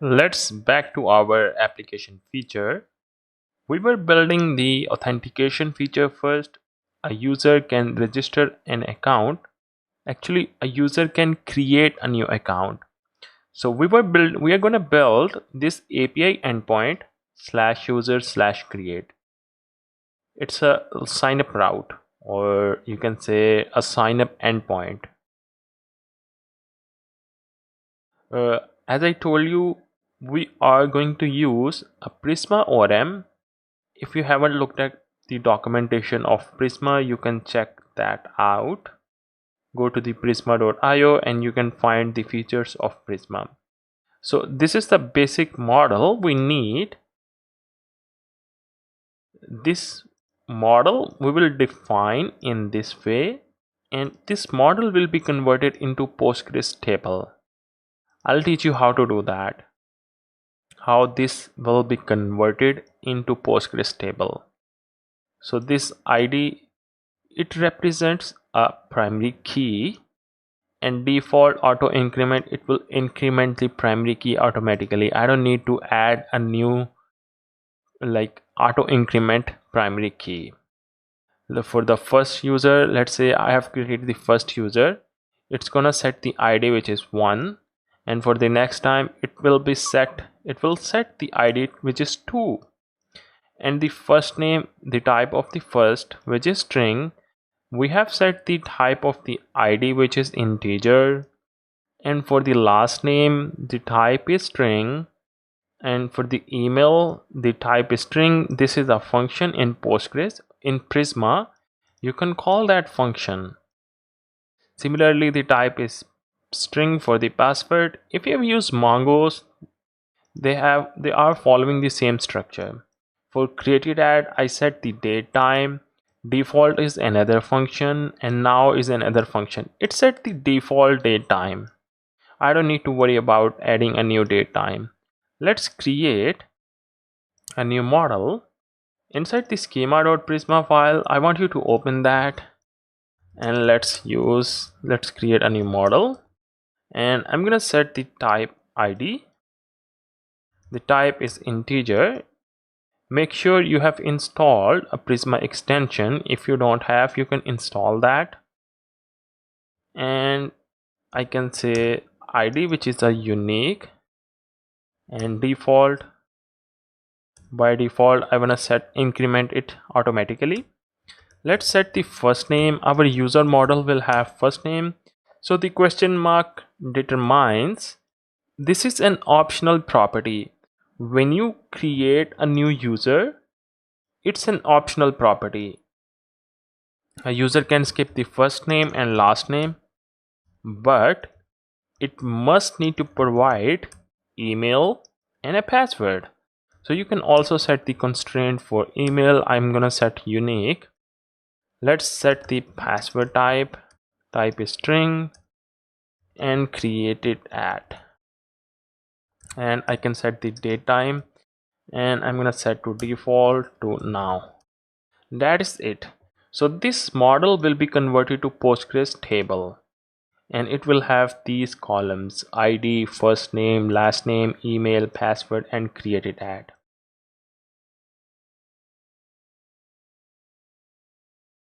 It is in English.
Let's back to our application feature. We were building the authentication feature first. A user can register an account. Actually, a user can create a new account. So we are going to build this API endpoint /user/create. It's a sign up route, or you can say a sign up endpoint. As I told you, we are going to use a Prisma ORM. If you haven't looked at the documentation of Prisma, you can check that out. Go to the prisma.io and you can find the features of Prisma. So this is the basic model we need. This model we will define in this way, and this model will be converted into Postgres table. I'll teach you how to do that, how this will be converted into Postgres table. So this ID, it represents a primary key, and default auto increment, it will increment the primary key automatically. I don't need to add a new like auto increment primary key. For the first user, let's say I have created the first user, it's gonna set the ID which is 1, and for the next time it will set the ID which is 2, and the first name, the type of the first, which is string. We have set the type of the ID which is integer, and for the last name the type is string, and for the email the type is string. This is a function in Postgres. In Prisma you can call that function. Similarly, the type is string for the password. If you have used Mongoose, they are following the same structure. For created add, I set the date time. Default is another function, and now is another function. It set the default date time. I don't need to worry about adding a new date time. Let's create a new model. Inside the schema.prisma file, I want you to open that, and let's create a new model, and I'm gonna set the type ID. The type is integer. Make sure you have installed a Prisma extension. If you don't have, you can install that. And I can say ID, which is a unique, and default, by default I wanna set increment it automatically. Let's set the first name. Our user model will have first name, so the question mark determines. This is an optional property. When you create a new user, it's an optional property. A user can skip the first name and last name, but it must need to provide email and a password. So you can also set the constraint for email. I'm gonna set unique. Let's set the password type. Type is string, and created at. And I can set the date time, and I'm gonna set to default to now. That is it. So this model will be converted to Postgres table, and it will have these columns: ID, first name, last name, email, password, and created at.